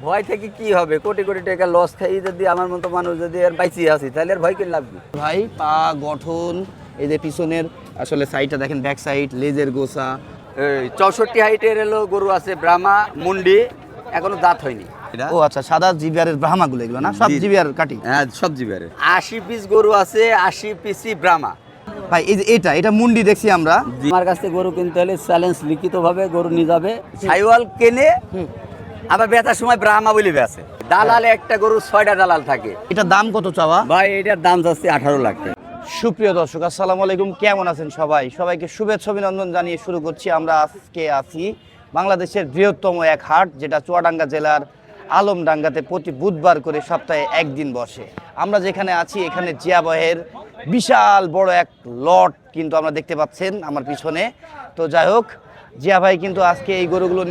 ভয় থেকে কি হবে? কোটি কোটি টাকা লস খাই যদি আমার মতো মানুষ যদি আর বাইচিয়ে আসি তাহলে আর ভয় করে লাভ কি? ভাই পা গঠন, এই যে পিছনের আসলে সাইডটা দেখেন, ব্যাক সাইড, লেজের গোছা। এই 64 হাইটের এলো গরু আছে, ব্রাহ্মা মুন্ডি, এখনো দাঁত হয়নি। ও আচ্ছা, সাদা জিবিয়ারের ব্রাহ্মাগুলো এগুলো না? সব জি। জিবিয়ার কাটি? হ্যাঁ, সব জিবারে 80 পিস গরু আছে, 80 পিসই ব্রাহ্মা। ভাই এই যে এটা মুন্ডি দেখছি আমরা। আমার কাছে গরু কিনতে হলে চ্যালেঞ্জ লিখিতভাবে গরু নিয়ে যাবে। সাইওয়াল কেনে আবার বেচার সময় ব্রাহ্মা বলে বেচে। দালালে একটা গরু 6টা দালাল থাকে। এটার দাম কত চাওয়া? ভাই এটার দাম যাচ্ছে 18 লাখ টাকা। সুপ্রিয় দর্শক, আসসালামু আলাইকুম। কেমন আছেন সবাই? সবাইকে শুভেচ্ছা অভিনন্দন জানিয়ে শুরু করছি। আমরা আজকে আছি বাংলাদেশের বৃহত্তম এক হাট, যেটা চুয়াডাঙ্গা জেলার আলমডাঙ্গাতে প্রতি বুধবার করে সপ্তাহে একদিন বসে। আমরা যেখানে আছি এখানে জিয়া ভাইয়ের বিশাল বড় এক লট কিন্তু আমরা দেখতে পাচ্ছেন আমার পিছনে। তো যাই হোক, জিয়া ভাই কিন্তু আজকে এই গরুগুলো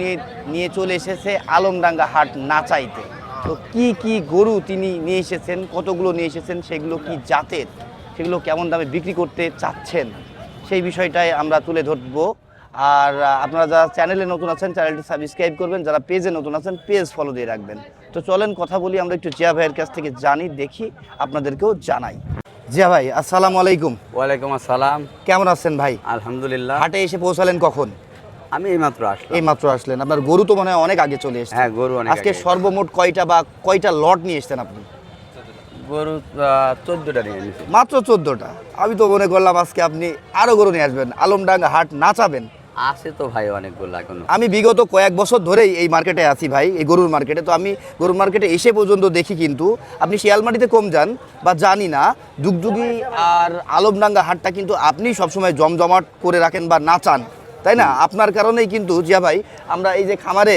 নিয়ে চলে এসেছে আলমডাঙ্গা হাট নাচাইতে। তো কি কি গরু তিনি নিয়ে এসেছেন, কতগুলো নিয়ে এসেছেন, সেগুলো কি জাতের, সেগুলো কেমন দামে বিক্রি করতে চাচ্ছেন, সেই বিষয়টাই আমরা তুলে ধরবো। আর আপনারা যারা চ্যানেলে নতুন আছেন চ্যানেলটি সাবস্ক্রাইব করবেন, যারা পেজে নতুন আছেন পেজ ফলো দিয়ে রাখবেন। তো চলেন কথা বলি, আমরা একটু জিয়া ভাইয়ের কাছ থেকে জানি, দেখি, আপনাদেরকেও জানাই। জিয়া ভাই আসসালামু আলাইকুম। ওয়ালাইকুম আসসালাম। কেমন আছেন ভাই? আলহামদুলিল্লাহ। হাটে এসে পৌঁছালেন কখন? আমি এইমাত্র আসলাম। এই মাত্র আসলেন? আপনার গরু তো মনে হয় অনেক আগে চলে এসেছে। হ্যাঁ, গরু অনেক আজকে আগে। সর্বমোট কয়টা লট নিয়ে এসেছেন আপনি? গরু 14টা নিয়ে এনেছি। মাত্র 14টা? আমি তো মনে করলাম আজকে আপনি আরো গরু নিয়ে আসবেন, আলমডাঙ্গা হাট নাচাবেন। আছে তো ভাই অনেকগুলো এখনো। আমি বিগত কয়েক বছর ধরেই এই মার্কেটে আছি ভাই, এই গরুর মার্কেটে। তো আমি গরুর মার্কেটে এসে পর্যন্ত দেখি কিন্তু আপনি শিয়ালমাটিতে কম যান বা জানি না, যুগযুগি আর আলমডাঙ্গা হাটটা কিন্তু আপনি সবসময় জমজমাট করে রাখেন বা নাচান, তাই না? আপনার কারণেই কিন্তু জিয়া ভাই আমরা এই যে খামারে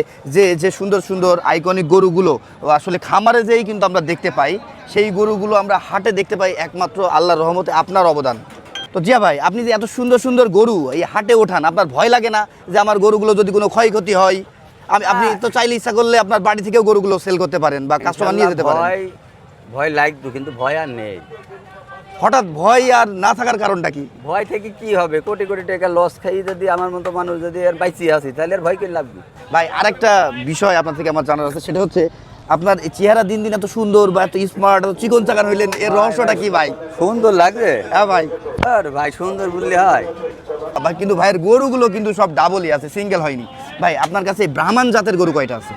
যে সুন্দর সুন্দর আইকনিক গরুগুলো আসলে খামারে যেই কিন্তু আমরা দেখতে পাই, সেই গরুগুলো আমরা হাটে দেখতে পাই একমাত্র আল্লাহর রহমতে আপনার অবদান। তো জিয়া ভাই, আপনি যে এত সুন্দর সুন্দর গরু এই হাটে ওঠান, আপনার ভয় লাগে না যে আমার গরুগুলো যদি কোনো ক্ষয়ক্ষতি হয়? আপনি তো চাইলে ইচ্ছা করলে আপনার বাড়ি থেকেও গরুগুলো সেল করতে পারেন বা কাস্টমার নিয়ে যেতে পারেন। ভয় লাগতো, কিন্তু ভয় আর নেই। হঠাৎ ভয় আর না থাকার কারণটা কি? ভয় থেকে কি হবে? কোটি কোটি টাকা লস খাই যদি আমার মতো মানুষ যদি আর বাইচিয়ে আসি তাহলে আর ভয় করে লাভ কি? ভাই আরেকটা বিষয় আপনার থেকে আমার জানার আছে, সেটা হচ্ছে আপনার এই চেহারা দিন দিন এত সুন্দর বা এত স্মার্ট, এত চিকন চাকান হইলেন, এর রহস্যটা কি ভাই? সুন্দর লাগে। হ্যাঁ ভাই। আর ভাই সুন্দর বললে হয়? ভাই কিন্তু ভাইয়ের গরুগুলো কিন্তু সব ডাবলই আছে, সিঙ্গেল হয়নি। ভাই আপনার কাছে ব্রাহ্মণ জাতের গরু কয়টা আছে?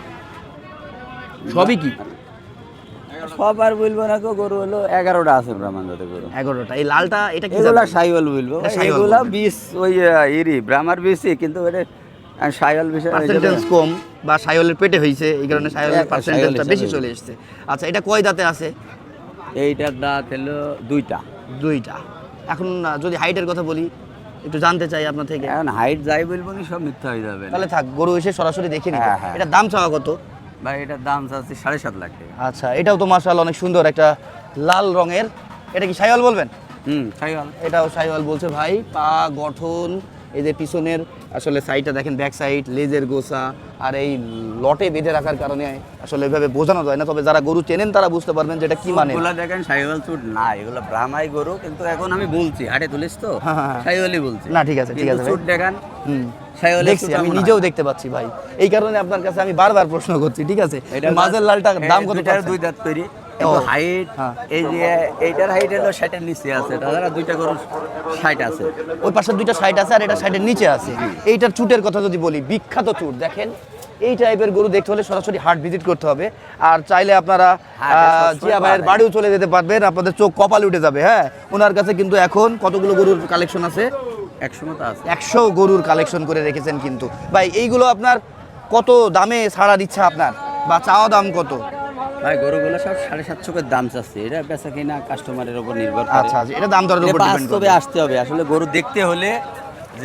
সবই কি? সব আর বলবো না গো, গরু হলো 11টা আছে ব্রাহ্মণ জাতের গরু। 11টা। এই লালটা এটা কি এগুলা জাতের? সাইওয়াল বলবো। এটা সাইওয়াল এগুলা বলবেন। 20 ওই ইরি ব্রাহ্মার 20ই, কিন্তু এটা সাইওয়াল বিষয় পার্সেন্টেজ কম বা সাইওয়ালের পেটে হয়েছে, এই কারণে সাইওয়ালের একটা পার্সেন্টেজটা সাইওয়াল বেশি হিসাবে। চলে এসেছে। আচ্ছা, এটা কয় দাঁতে আছে? এইটার দাঁত হলো 2টা। 2টা। এখন যদি হাইটের কথা বলি, একটু জানতে চাই আপনার থেকে। এখন হাইট যাই বলবো না, সব মিথ্যা হয়ে যাবে। তাহলে থাক, গরু এসে সরাসরি দেখে নিই। হ্যাঁ, হ্যাঁ। এটার দাম চাওয়া কত? ভাই এটার দাম চাচ্ছি 7.5 লাখ টাকা। আচ্ছা, এটাও তো মাশাআল্লাহ অনেক সুন্দর, একটা লাল রঙের। এটা কি সাইওয়াল বলবেন? সাইওয়াল। এটাও সাইওয়াল বলছে ভাই। পা গঠন, এই যে পিছনের আসলে সাইডটা দেখেন, ব্যাক সাইড, লেজের গোছা, আর এই লটে বেঁধে রাখার কারণে আসলে এভাবে বোঝানো যায় না, তবে যারা গরু চেনেন তারা বুঝতে পারবেন যে এটা কি মানে। এগুলা দেখেন সাইওয়াল চুট না, এগুলো ব্রাহ্মাই গরু, কিন্তু এখন আমি বলছি হাটে তুলিস তো হ্যাঁ, হ্যাঁ। সাইওয়ালই বলছি। না, ঠিক আছে, ঠিক আছে ভাই। চুট দেখেন। সাইওয়ালের দেখছি, চুট আমি এমন নিজেও হয়। দেখতে পাচ্ছি ভাই, এই কারণে আপনার কাছে আমি বারবার প্রশ্ন করছি। ঠিক আছে, এটা মাঝের লালটার দাম কত? দুইটার 2 দাঁত তৈরি। কিন্তু হাইট, হ্যাঁ। এই যে এইটার হাইট হলো 60-এর নিচে আছে, তাছাড়া দুইটা গরু 60 আছে। ওই পাশের 2টা সাইড আছে আর এটা সাইডের নিচে আছে। এইটার চুটের কথা যদি বলি, বিখ্যাত চুট দেখেন। এই টাইপের গরু দেখতে হলে সরাসরি হাট ভিজিট করতে হবে। আর চাইলে আপনারা জিয়া ভাইয়ের বাড়িও চলে যেতে পারবেন, আপনাদের চোখ কপালে উঠে যাবে। হ্যাঁ, ওনার কাছে কিন্তু এখন কতগুলো গরুর কালেকশন আছে? 100 মতো আছে। 100 গরুর কালেকশন করে রেখেছেন কিন্তু। ভাই এইগুলো আপনার কত দামে ছাড়া দিচ্ছে আপনার, বা চাওয়া দাম কত? ভাই গরুগুলো সব 750 করে দাম চাচ্ছে। এটা বেচা কিনা কাস্টমারের উপর নির্ভর করে। আচ্ছা, এটা দাম দরের উপর ডিপেন্ড বাস্তবে করে। আসতে হবে। আসলে গরু দেখতে হলে,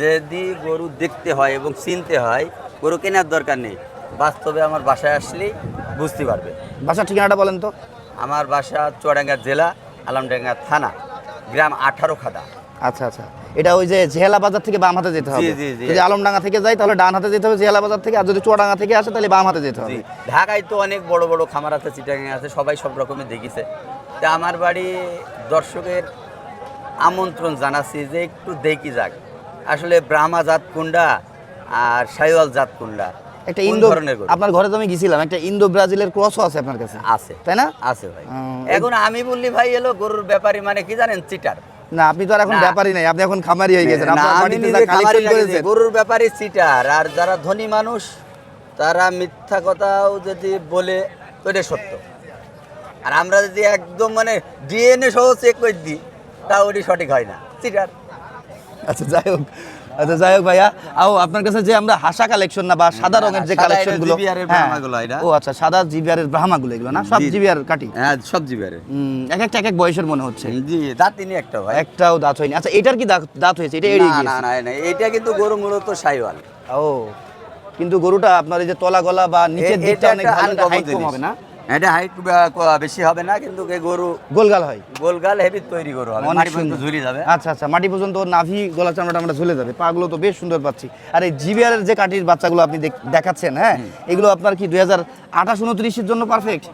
যদি গরু দেখতে হয় এবং চিনতে হয়, গরু কেনার দরকার নেই। বাস্তবে আমার বাসায় আসলেই বুঝতে পারবে। বাসার ঠিকানাটা বলেন তো। আমার বাসা চুয়াডাঙ্গা জেলা, আলমডাঙ্গা থানা, গ্রাম 18 খাদা। আচ্ছা আচ্ছা, এটা ওই যে জেহেলা বাজার থেকে বাম হাতে যেতে হবে। জি, জি। যদি আলমডাঙ্গা থেকে যাই তাহলে ডান হাতে যেতে হবে জেহেলা বাজার থেকে, আর যদি চুয়াডাঙ্গা থেকে আসে তাহলে বাম হাতে যেতে হবে। জি, ঢাকায় তো অনেক বড় বড় খামার আছে, চিটাগাং আছে, সবাই সব রকমের দেখিছে। তা আমার বাড়ি দর্শকের আমন্ত্রণ জানাচ্ছি যে একটু দেখি যাক আসলে ব্রাহ্মা জাত কোনটা আর সাইওয়াল জাত কোনটা। একটা কোন ইন্দো, ধরনের গরু? আপনার ঘরে তো আমি গেছিলাম, একটা ইন্দো ব্রাজিলের ক্রসও আছে আপনার কাছে, আছে, তাই না? আছে ভাই। এখন আমি বললি ভাই এলো গরুর ব্যাপারী মানে কি জানেন, চিটার। না, আপনি তো আর এখন না। ব্যাপারই নাই, আপনি এখন খামারি হয়ে গেছেন। না, আপনার আমি বাড়িতে নিজে যা খামারি কালেকশন লাগিয়েছি, করেছেন, গরুর ব্যাপারী চিটার। আর যারা ধনী মানুষ তারা মিথ্যা কথাও যদি বলে তো এটা সত্য। আর আমরা যদি একদম মানে ডিএনএ সহ চেক করে দিই তা ওটি সঠিক হয় না, চিটার। আচ্ছা যাই হোক, আচ্ছা যাই হোক ভাইয়া, আপনার কাছে যে আমরা হাসা কালেকশন না বা সাদা রঙের যে সাদা কালেকশন এটা গুলো, GBR এর হ্যাঁ, ব্রাহ্মাগুলো এটা। ও আচ্ছা, সাদা জিবিআরের ব্রাহ্মাগুলো এগুলো না, সব জি। জিবিআর কাটি। হ্যাঁ, সব জিবিয়ারে। এক একটা এক এক বয়সের মনে হচ্ছে, জি, দাঁতিনি একটা ভাই। একটাও দাঁত হয়নি। আচ্ছা, এটার কি দাঁত হয়েছে? এটা এড়িয়ে না গিয়েছে। না না, এটা কিন্তু গরু মূলত সাইওয়াল। ও, কিন্তু গরুটা আপনার এই যে তলা গলা বা নিচের দিকটা এটা অনেক একটা ভালো, uncommon হাইট কম জিনিস। হবে না? এটা হাইট বেশি হবে না, কিন্তু এই গরু গোলগাল হয়, গোলগাল হেভি তৈরি গরু হবে, অনেক মাটি পর্যন্ত সুন্দর। ঝুলি যাবে। আচ্ছা আচ্ছা, মাটি পর্যন্ত ওর নাভি গলা চামড়াটা আমরা ঝুলে যাবে, পাগুলো তো বেশ সুন্দর পাচ্ছি। আর এই জিবিআরের যে কাটির বাচ্চাগুলো আপনি দেখাচ্ছেন, হ্যাঁ, এগুলো আপনার কি 2028-29-এর জন্য পারফেক্ট?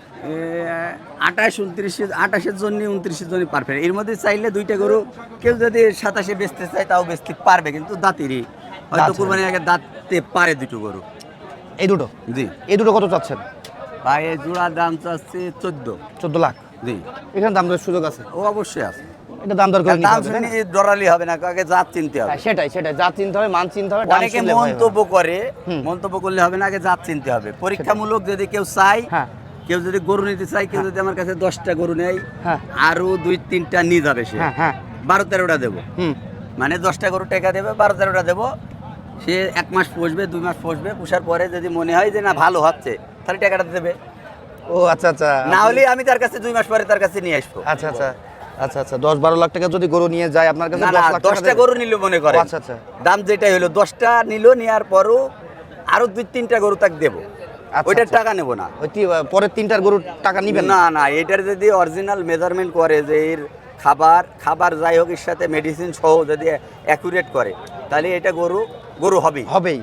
28-29-এর জন্য 29-এর জন্য পারফেক্ট। এর মধ্যে চাইলে দুইটা গরু কেউ যদি 27-এ বেচতে চায় তাও বেচতে পারবে, কিন্তু দাঁতেরই হয়তো দাঁত কুরবানির আগে দাঁততে পারে দুটো গরু। এই দুটো, জি এই দুটো কত চাচ্ছেন? ভাই এই জোড়ার দাম চাচ্ছে 14 লাখ। জি, এখানে দাম দরের সুযোগ আছে? ও অবশ্যই আছে। এটা দাম দর করে নিতে দাম হবে, তাই না? শুনে ডরালি হবে না, আগে জাত চিনতে হবে। হ্যাঁ, সেটাই সেটাই, যা চিনতে হবে, মান চিনতে হবে, দাম অনেকে শুনলে ভয় হবে। মন্তব্য করে, মন্তব্য করলে হবে না, আগে জাত চিনতে হবে। পরীক্ষামূলক যদি কেউ চায়, হ্যাঁ কেউ যদি গরু নিতে চায়, কেউ যদি আমার কাছে 10টা গরু নেয়, হ্যাঁ আরো 2-3টা নিয়ে যাবে সে, হ্যাঁ হ্যাঁ 12-13টা দেবো। হুম, মানে 10টা গরু টাকা দেবে, 12-13টা দেবো। সে 1 মাস পুষবে, 2 মাস পুষবে, পুষার পরে যদি মনে হয় যে না ভালো হচ্ছে, তাহলে টাকাটা দেবে। ও আচ্ছা আচ্ছা, না হলে আমি তার কাছে 2 মাস পরে তার কাছে নিয়ে আসবো। আচ্ছা আচ্ছা আচ্ছা আচ্ছা, 10-12 লাখ টাকা যদি গরু নিয়ে যায় আপনার কাছে, না 10 না, লাখ টাকা 10টা দেবে? গরু নিল মনে করে, আচ্ছা আচ্ছা দাম যেটাই হলো 10টা নিল, নেওয়ার পরও আরো 2-3টা গরু তাকে দেবো, আচ্ছা, ওইটার আচ্ছা। টাকা নেবো না। ওই পরের 3টার গরুর টাকা নিবেন না? না না, এটার যদি অরিজিনাল মেজারমেন্ট করে যে এর খাবার যাই হোক, এর সাথে মেডিসিন সহ যদি অ্যাকুরেট করে, তাহলে এটা গরু হবেই। হবেই,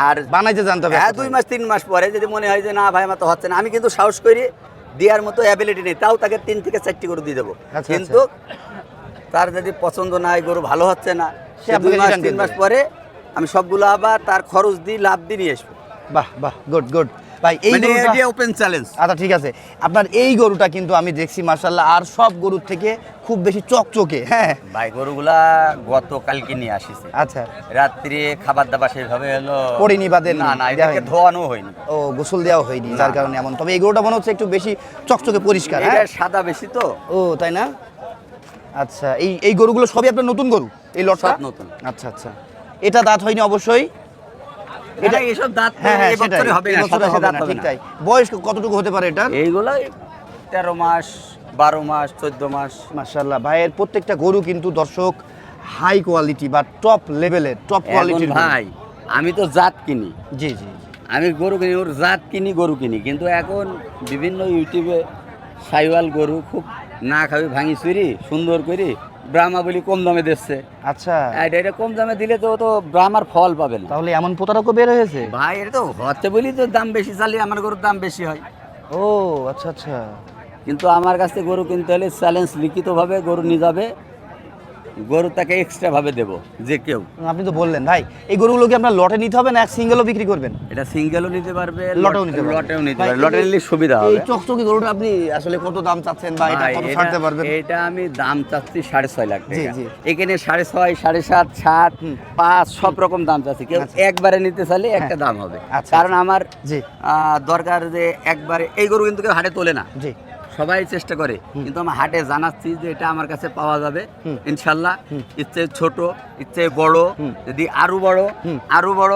আর বানাইতে জানতে হবে। হ্যাঁ, 2 মাস 3 মাস পরে যদি মনে হয় যে না ভাই আমার তো হচ্ছে না, আমি কিন্তু সাহস করি দেওয়ার মতো অ্যাবিলিটি নেই, তাও তাকে 3 থেকে 4টি গরু দিয়ে দেবো। আচ্ছা, কিন্তু তার যদি পছন্দ না হয়, গরু ভালো হচ্ছে না, সে সে 2 আপনাকে মাস return 3 করে মাস দেবে। পরে আমি সবগুলো আবার তার খরচ দিয়ে লাভ দিয়ে নিয়ে আসবো। বাহ বাহ, গুড গুড ভাই। এই মানে গরুটা, এটা ওপেন চ্যালেঞ্জ। আচ্ছা ঠিক আছে, আপনার এই গরুটা কিন্তু আমি দেখছি মাশাআল্লাহ আর সব গরুর থেকে খুব বেশি চকচকে। হ্যাঁ ভাই গরুগুলা গতকালকে নিয়ে আসিছে, আচ্ছা, রাত্রে খাবার দাবার সেভাবে হলো পড়িনি বা দেননি, না না, দেওয়া এটাকে হয়নি। ধোয়ানো হয়নি। ও, গোসল দেওয়া হয়নি, যার কারণে এমন। তবে এই গরুটা মনে হচ্ছে একটু বেশি চকচকে পরিষ্কার। এটা হ্যাঁ, সাদা বেশি তো। ও তাই না? আচ্ছা, এই গরুগুলো সবই আপনার নতুন গরু, এই লটটা সব নতুন। আচ্ছা আচ্ছা, এটা দাঁত হয়নি অবশ্যই? এটা এসব দাঁত হ্যাঁ হ্যাঁ, এই বছরে সেটাই, হবে এই না, বছরে সাদা হবে দাঁত না, হবে ঠিক না। তাই। বয়স কতটুকু হতে পারে এটা? এইগুলো 13 মাস, 12 মাস, 14 মাস। মাশাআল্লাহ, ভাইয়ের প্রত্যেকটা গরু কিন্তু দর্শক হাই কোয়ালিটি বা টপ লেভেলের, টপ এখন কোয়ালিটির ভাই আমি তো জাত কিনি, জি জি জি। আমি গরু কিনি, ওর জাত কিনি, গরু কিনি, কিন্তু এখন বিভিন্ন ইউটিউবে সাইওয়াল গরু খুব না খাবি ভাঙি চুরি সুন্দর করে ব্রাহ্মা বলি কম দামে দিচ্ছে। আচ্ছা, এটা কম দামে দিলে তো ও তো ব্রাহ্মার ফল পাবে না। তাহলে এমন প্রতারকও বের হয়েছে? ভাই এটা তো হচ্ছে বলি তো দাম বেশি চালিয়ে আমার গরুর দাম বেশি হয়। ও আচ্ছা আচ্ছা, কিন্তু আমার কাছে গরু কিনতে হলে চ্যালেঞ্জ লিখিতভাবে গরু নিয়ে যাবে, গরু তাকে এক্সট্রা ভাবে দেবো যে কেউ। আপনি তো বললেন ভাই, এই গরুগুলো কি আপনার লটে নিতে হবে না এক সিঙ্গেলও বিক্রি করবেন? এটা সিঙ্গেলও নিতে পারবে, লটেও নিতে পারবে। লটেও নিতে ভাই, পারবে, লটে নিলে সুবিধা এই হবে। চকচকে গরুটা আপনি আসলে কত দাম চাচ্ছেন বা এটা ভাই, কত ছাড়তে পারবেন? এটা আমি দাম চাচ্ছি 6.5 লাখ জি, টাকা। জি। এখানে 6.5, 7.5, 7, 5 সব রকম দাম চাচ্ছি। কেউ আচ্ছা। একবারে নিতে চাইলে একটা দাম হবে। আচ্ছা, কারণ আমার জি দরকার যে একবারে এই গরু কিন্তু কেউ হাটে তোলে না, জি, সবাই চেষ্টা করে, কিন্তু আমি হাটে জানাচ্ছি যে এটা আমার কাছে পাওয়া যাবে ইনশাল্লাহ। ইচ্ছে ছোট, ইচ্ছে বড়, যদি আরো বড়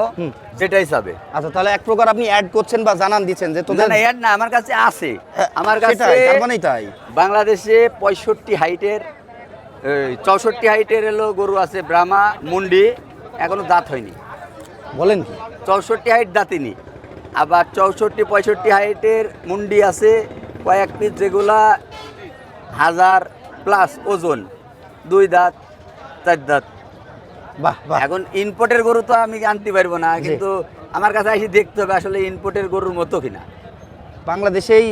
যেটাই চাবে। আচ্ছা, তাহলে এক প্রকার আপনি অ্যাড করছেন বা জানান দিচ্ছেন যে না তোদের না, এর না, আমার কাছে আছে। আমার কাছে সেটাই, তার মানেই তাই। বাংলাদেশে 65 হাইটের 64 হাইটের এলো গরু আছে, ব্রাহ্মা মুন্ডি, এখনো দাঁত হয়নি। বলেন কি? 64 হাইট দাঁতিনি, আবার 64-65 হাইটের মুন্ডি আছে কয়েক পিস, যেগুলা 1000+ ওজন, 2 দাঁত 4 দাঁত। বাহ বাহ, এখন ইনপোর্টের গরু তো আমি আনতে পারবো না, কিন্তু আমার কাছে এসে দেখতে হবে আসলে ইনপোর্টের গরুর মতো কিনা। বাংলাদেশেই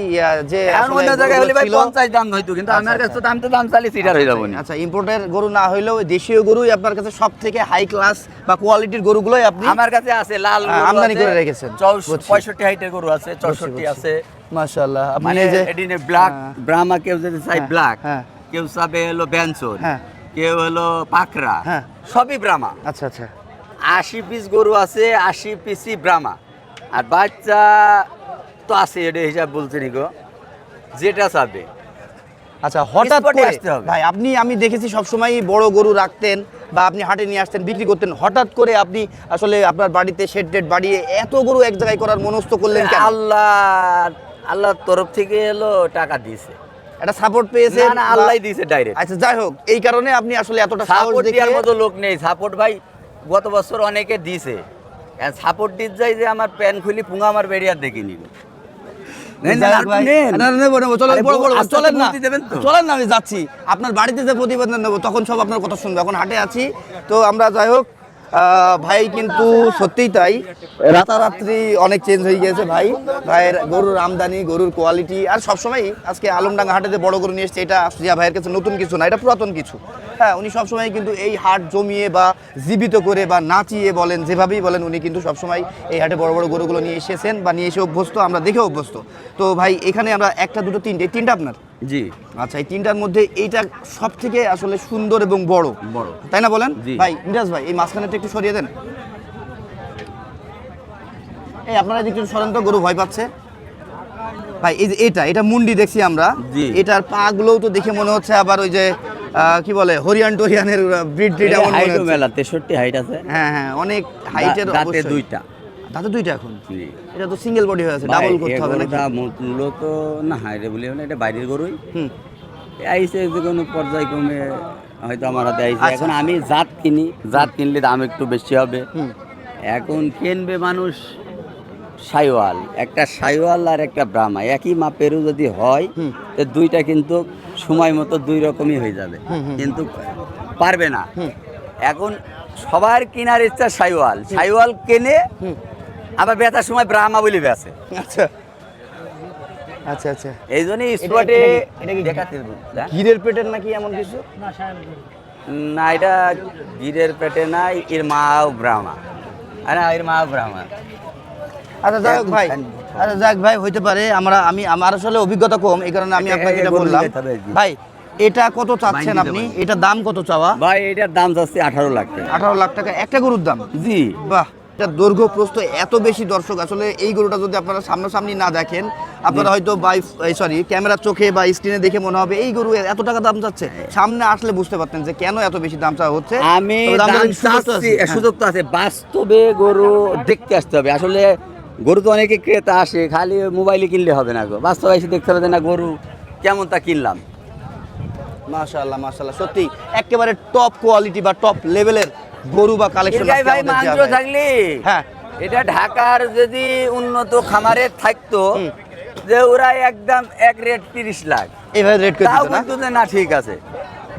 যে এখন আসলে অন্য জায়গায় হলে ভাই গরুগুলো ছিল, 50 দাম হয়তো, কিন্তু আচ্ছা, আমার কাছে আচ্ছা। তো আমি তো দাম চালি সিটার হয়ে যাবো না। আচ্ছা, ইম্পোর্টের গরু না হইলেও দেশীয় গরুই আপনার কাছে সব থেকে হাই ক্লাস বা কোয়ালিটির গরুগুলোই আপনি আমার কাছে আছে লাল গরু আমদানি আছে, করে রেখেছেন। 65 হাইটের গরু আছে, 64 আছে, মাশাআল্লাহ। আপনি মানে এই যে এডিনে ব্ল্যাক ব্রাহ্মা, কেউ যদি চাই হ্যাঁ, ব্ল্যাক, হ্যাঁ। কেউ চাবে হলো ব্যানসন, হ্যাঁ। কেউ হলো পাকড়া, হ্যাঁ। সবই ব্রাহ্মা। আচ্ছা আচ্ছা 80 পিস গরু আছে, 80 পিসই ব্রাহ্মা। আর বাচ্চা তো আছে, এটা হিসাব বলছে নিকো, যেটা চাবে। আচ্ছা, হঠাৎ Spot এ করে আসতে হবে। ভাই আপনি, আমি দেখেছি সবসময় বড় গরু রাখতেন বা আপনি হাটে নিয়ে আসতেন বিক্রি করতেন, হঠাৎ করে আপনি আসলে আপনার বাড়িতে শেড টেড বাড়িয়ে এত গরু এক জায়গায় করার মনস্থ করলেন কেন? আল্লাহর তরফ থেকে এলো টাকা দিয়েছে, এটা সাপোর্ট পেয়েছে না আল্লাহ দিয়েছে ডাইরেক্ট। আচ্ছা, যাই হোক, এই কারণে আপনি আসলে এতটা সাহস সাপোর্ট দেখে দেওয়ার মতো লোক নেই। সাপোর্ট ভাই গত বছর অনেকে দিয়েছে, সাপোর্ট দিতে যাই যে আমার প্যান খুলি পুঙা আমার বেরিয়ে দেখিনি। যাই হোক ভাই, না, নেবো, চলো, আরে বড় বড় আস্তে চলেন না, আস্তে বুদ্ধি দেবেন তো? চলেন না, আমি যাচ্ছি আপনার বাড়িতে যে প্রতিবেদন নেবো তখন সব আপনার কথা শুনবো, এখন হাটে আছি তো আমরা। যাই হোক, ভাই কিন্তু সত্যিই তাই, রাতারাত্রি অনেক চেঞ্জ হয়ে গেছে ভাই, ভাইয়ের গরুর আমদানি, গরুর কোয়ালিটি। আর সবসময় আজকে আলমডাঙ্গা হাটে যে বড় গরু নিয়ে এসছে, এটা সুজিয়া ভাইয়ের কাছে নতুন কিছু না, এটা পুরাতন কিছু। হ্যাঁ, উনি সবসময় কিন্তু এই হাট জমিয়ে বা জীবিত করে বা নাচিয়ে বলেন, যেভাবেই বলেন, উনি কিন্তু সবসময় এই হাটে বড় বড় গরুগুলো নিয়ে এসেছেন বা নিয়ে এসে অভ্যস্ত, আমরা দেখে অভ্যস্ত। তো ভাই এখানে আমরা একটা দুটো তিনটে, এই তিনটা আপনার? জি। আচ্ছা, এই তিনটার মধ্যে এইটা সব থেকে আসলে সুন্দর এবং বড়, তাই না বলেন? জি। ভাই মিরাজ ভাই, এই মাঝখানেটা একটু সরিয়ে দেন। এই আপনারা একটু সরেন তো, গরু ভয় পাচ্ছে। ভাই এই যে এটা মুন্ডি দেখছি আমরা, জি। এটার পা গুলোও তো দেখে মনে হচ্ছে আবার ওই যে কি বলে, হরিয়ান টরিয়ানের ব্রিড এমন মনে হাইট হচ্ছে। মেলা 63 হাইট আছে। হ্যাঁ হ্যাঁ, অনেক হাইটের, দাঁতে অবশ্যই। দুইটা। দাঁতে দুইটা এখন? জি। এটা তো সিঙ্গেল বডি হয়ে আছে, ডাবল করতে হবে নাকি? মূলত না হাইরে বলি না, এটা বাইরের গরুই হুম। আইসে, যে কোনো পর্যায়ক্রমে হয়তো আমার হাতে আইসে। আচ্ছা, এখন আমি জাত কিনি, জাত কিনলে দাম একটু বেশি হবে। হুম। এখন কিনবে মানুষ সাইওয়াল, একটা সাইওয়াল আর একটা ব্রাহ্মা, একই মাপেরও যদি হয় হুম। তো দুইটা কিন্তু সময় মতো দুই রকমই হয়ে যাবে, কিন্তু পারবে না। এখন সবার কেনার ইচ্ছা সাইওয়াল, সাইওয়াল কেনে আবার বেচার সময় ব্রাহ্মা বলে বেচে। আচ্ছা আচ্ছা আচ্ছা, এই জন্যই স্পটে এটা কি দেখাতে হবে। গিরের পেটের নাকি এমন কিছু? না, এটা গিরের পেটে নাই, এর মাও ব্রাহ্মা। আরে এর মাও ব্রাহ্মা। আচ্ছা যাই হোক ভাই, আচ্ছা যাক ভাই, হইতে পারে। আমার আসলে অভিজ্ঞতা কম, এই কারণে আমি আপনাকে এটা বললাম। ভাই এটা কত চাচ্ছেন আপনি? এটা দাম কত চাওয়া? ভাই এটার দাম যাচ্ছে 18 লাখ টাকা। 18 লাখ টাকা একটা গরুর দাম? জি। বাহ, এটা দৈর্ঘ্য প্রস্থ এত বেশি। দর্শক আসলে এই গরুটা যদি আপনারা সামনাসামনি না দেখেন, আপনারা হয়তো ক্যামেরার চোখে বা স্ক্রিনে দেখে মনে হবে এই গরু এত টাকা দাম যাচ্ছে, সামনে আসলে বুঝতে পারতেন যে কেন এত বেশি দাম চাওয়া হচ্ছে। আমি তবে দাম দাম দরের সুযোগ তো চাচ্ছি, আছে। হ্যাঁ। সুযোগ তো আছে। বাস্তবে গরু দেখতে আসতে হবে। আসলে গরু তো অনেকে ক্রেতা আসে, খালি মোবাইলে কিনলে হবে না গো, বাস্তবে এসে দেখতে হবে যে না গরু কেমন তা কিনলাম। মাশাআল্লাহ মাশাআল্লাহ, সত্যি একেবারে টপ কোয়ালিটি বা টপ লেভেলের গরু বা কালেকশন। ভাই মাংস থাকলে, হ্যাঁ, এটা ঢাকার যদি উন্নত খামারে থাকতো, যে ওরা একদম এক রেট 30 লাখ, এইভাবে রেট করে তাও দিত না? কিন্তু যে না ঠিক আছে।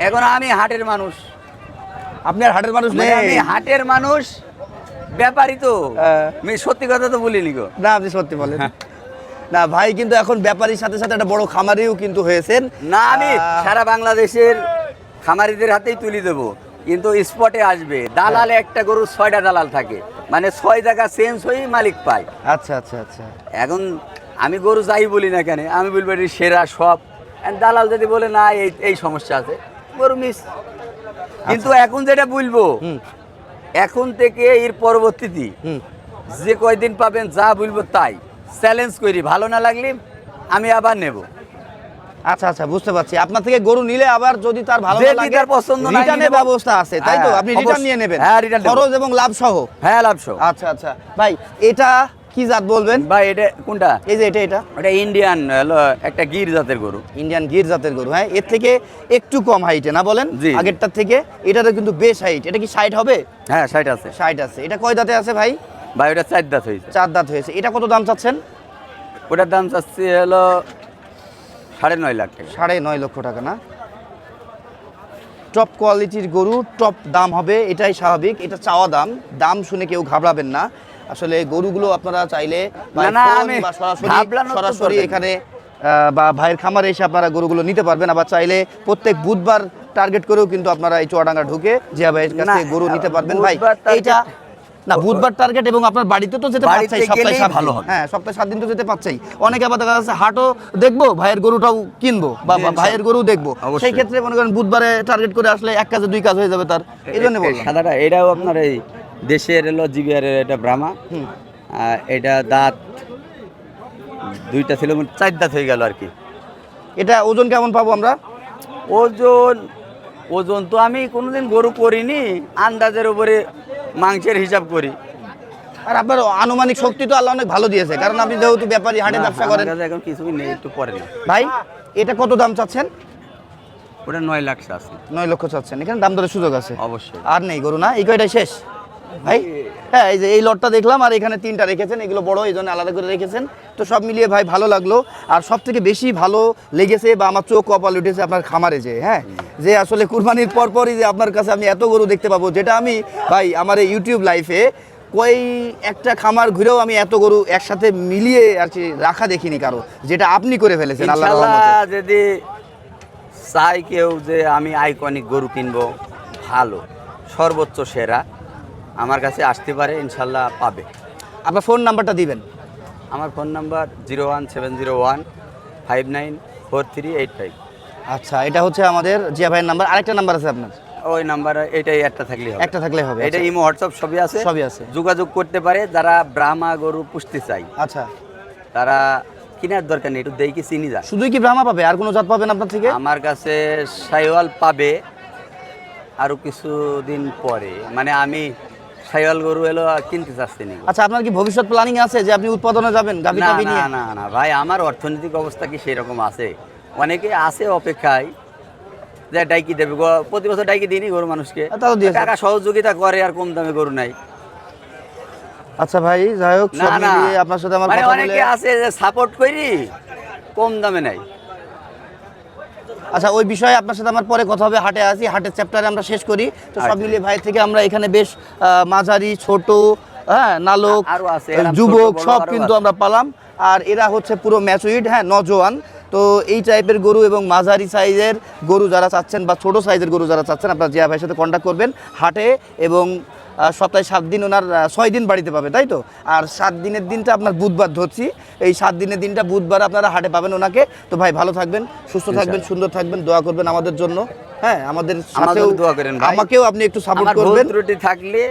এখন আমি হাটের মানুষ, আপনি আর হাটের মানুষ মানে নেই? আমি হাটের মানুষ, ব্যাপারই তো। হ্যাঁ। আমি সত্যি কথা তো বলিনি গো। না, আপনি সত্যি বলেন। না ভাই, কিন্তু এখন ব্যাপারীর সাথে সাথে একটা বড় খামারিও কিন্তু হয়েছেন। না, আমি সারা বাংলাদেশের খামারিদের হাতেই তুলে দেবো, কিন্তু স্পটে আসবে দালালে। একটা গরু 6টা দালাল থাকে, মানে 6 জায়গা চেঞ্জ হয়েই মালিক পায়। আচ্ছা আচ্ছা আচ্ছা, এখন আমি গরু যাই বলি না কেন, আমি বলবো এটি সেরা সব। দালাল যদি বলে না এই সমস্যা আছে, গরু মিস। কিন্তু এখন যেটা বলবো, এখন থেকে এর পরবর্তীতে যে কয়দিন পাবেন যা বলবো তাই চ্যালেঞ্জ করি, ভালো না লাগলে আমি আবার নেব। আচ্ছা আচ্ছা, বুঝতে পারছি। আপনার থেকে গরু নিলে আবার যদি তার ভালো যে না লাগে, তার পছন্দ না, রিটার্নের নিব। ব্যবস্থা আছে, তাই তো? হ্যাঁ, আপনি রিটার্ন অবশ্যই। নিয়ে নেবেন, হ্যাঁ, return নেব। খরচ এবং লাভ সহ। হ্যাঁ, লাভশো। আচ্ছা আচ্ছা ভাই, এটা কি জাত বলবেন? ভাই এটা কোনটা? এই যে এটা ওটা ইন্ডিয়ান হলো একটা গির জাতের গরু। ইন্ডিয়ান গির জাতের গরু। হ্যাঁ, এর থেকে একটু কম হাইটে না বলেন? জি। আগেরটার থেকে এটারও কিন্তু বেশ হাইট। এটা কি 60 হবে? হ্যাঁ, 60 আছে। 60 আছে। এটা কয় দাঁতে আছে ভাই? ভাই ওটা 4 দাঁত হয়েছে। 4 দাঁত হয়েছে। এটা কত দাম চাচ্ছেন? ওটার দাম চাচ্ছি হলো 9.5 লাখ টাকা। 9.5 লক্ষ টাকা না? টপ কোয়ালিটির গরু, টপ দাম হবে, এটাই স্বাভাবিক। এটা চাওয়া দাম, দাম শুনে কেউ ঘাবড়াবেন না। আসলে গরুগুলো আপনারা চাইলে বা না, ফোন আমি বা ভাবলাম তো সরাসরি দরকার এখানে বা ভাইয়ের খামারে এসে আপনারা গরুগুলো নিতে পারবেন। আবার চাইলে প্রত্যেক বুধবার টার্গেট করেও কিন্তু আপনারা এই চুয়াডাঙ্গা ঢুকে জিয়া ভাইয়ের কাছ না, থেকে গরু নিতে পারবেন। ভাই বুধবার target- এইটা না বুধবার টার্গেট এবং আপনার বাড়িতে তো যেতে বাড়িতে পারছেই সপ্তাহে গেলেই 7 ভালো দিন। হবে। হ্যাঁ সপ্তাহে 7 দিন তো যেতে পারছেই। অনেকে আবার দেখা যাচ্ছে হাটও দেখবো ভাইয়ের গরুটাও কিনবো বা জি, বা ভাইয়ের গরু দেখবো, অবশ্যই। সেই ক্ষেত্রে মনে করেন বুধবারে টার্গেট করে আসলে এক কাজে দুই কাজ হয়ে যাবে তার, এই জন্য বললাম। সাদাটা এটাও আপনার এই দেশের হলো জিবিআর এটা ব্রাহ্মা, হুম। এটা দাঁত 2টা ছিল, 4 দাঁত হয়ে গেল আর কি। এটা ওজন কেমন পাবো আমরা? ওজন ওজন তো আমি কোনোদিন গরু করিনি, আন্দাজের উপরে মাংসের হিসাব করি। আর আপনার আনুমানিক শক্তি তো আল্লাহ অনেক ভালো দিয়েছে, কারণ আপনি যেহেতু ব্যাপারী হাটে না, ব্যবসা আমার করেন। কাছে এখন কিছুই নেই, একটু পরে না। ভাই এটা কত দাম চাচ্ছেন? ওটা 9 লাখ আছে 9 লক্ষ চাচ্ছেন, এখানে দাম দরের সুযোগ আছে। অবশ্যই। আর নেই গরু না, এই কয়টাই শেষ ভাই? হ্যাঁ এই যে এই লটটা দেখলাম, আর এখানে 3টা রেখেছেন, এগুলো বড় এই জন্য আলাদা করে রেখেছেন। তো সব মিলিয়ে ভাই ভালো লাগলো। আর সব থেকে বেশি ভালো লেগেছে বা আমার চোখ কপাল উঠেছে আপনার খামারে যে, হ্যাঁ যে আসলে কুরবানির পরপরই যে আপনার কাছে আমি এত গরু দেখতে পাবো, যেটা আমি ভাই আমার এই ইউটিউব লাইফে কই একটা খামার ঘুরেও আমি এত গরু একসাথে মিলিয়ে আর কি রাখা দেখিনি কারো, যেটা আপনি করে ফেলেছেন আল্লাহর ইনশাআল্লাহ রহমতে। যদি চাই কেউ যে আমি আইকনিক গরু কিনবো ভালো সর্বোচ্চ সেরা, আমার কাছে আসতে পারে, ইনশাল্লাহ পাবে। আপনার ফোন নাম্বারটা দিবেন। আমার ফোন নাম্বার 01701594385। আচ্ছা এটা হচ্ছে আমাদের জিয়া ভাইয়ের নাম্বার। আরেকটা নাম্বার আছে আপনার? ওই নাম্বার এটাই একটা থাকলেই হবে। একটা থাকলে হবে। এটা ইমো হোয়াটসঅ্যাপ সবই আছে, সবই আছে। যোগাযোগ করতে পারে। যারা ব্রাহ্মা গরু পুষতে চাই আচ্ছা তারা কেনার দরকার নেই, একটু দেখি চিনি যায়। শুধুই কি ব্রাহ্মা পাবে, আর কোনো জাত পাবেন আপনার থেকে? আমার কাছে সাইওয়াল পাবে আরো কিছুদিন পরে, মানে আমি সাইওয়াল গরু এলো কিনতে চাচ্ছি না। আচ্ছা আপনার কি ভবিষ্যৎ প্ল্যানিং আছে যে আপনি উৎপাদনে যাবেন গাভী না টাভী না নিয়ে? না না ভাই, আমার অর্থনৈতিক অবস্থা কি সেরকম আছে? অনেকে আছে অপেক্ষায় যে ডাইকি দেবে, প্রতি বছর ডাইকি দিইনি গরু মানুষকে, তা তো দিয়েছে। টাকা সহযোগিতা করে আর কম দামে গরু নাই। আচ্ছা ভাই যাই হোক, না সব না, মিলিয়ে আপনার সাথে আমার মানে কথা বলে অনেকে আছে যে সাপোর্ট করি কম দামে নাই। আচ্ছা ওই বিষয়ে আপনার সাথে আমার পরে কথা হবে। হাটে আসি, হাটের চ্যাপ্টারে আমরা শেষ করি। তো সব আচ্ছা। মিলিয়ে ভাই থেকে আমরা এখানে বেশ মাঝারি ছোট, হ্যাঁ নালক আরো আছে, এরম যুবক ছোট বড় সব আরো কিন্তু আছে। আমরা পালাম। আর এরা হচ্ছে পুরো ম্যাচুইড, হ্যাঁ নজওয়ান। তো এই টাইপের গরু এবং মাঝারি সাইজের গরু যারা চাচ্ছেন বা ছোট সাইজের গরু যারা চাচ্ছেন, আপনারা জিয়া ভাইয়ের সাথে কন্ট্যাক্ট করবেন হাটে। এবং সপ্তাহে 7 দিন, ওনার 6 দিন বাড়িতে পাবে, তাই তো? আর 7 দিনের দিনটা আপনার বুধবার ধরছি, এই 7 দিনের দিনটা বুধবার আপনারা হাটে পাবেন ওনাকে। তো ভাই ভালো থাকবেন, সুস্থ থাকবেন, সুন্দর থাকবেন, দোয়া করবেন আমাদের জন্য, হ্যাঁ আমাদের সাথেও দোয়া করেন ভাই। আমাকেও আপনি একটু সাপোর্ট আমার ভুল করবেন ত্রুটি থাকলে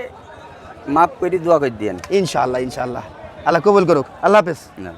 মাফ করে দোয়া করে দিয়েন। ইনশাআল্লাহ। ইনশাআল্লাহ আল্লাহ কবুল করুক। আল্লাহ হাফেজ। না।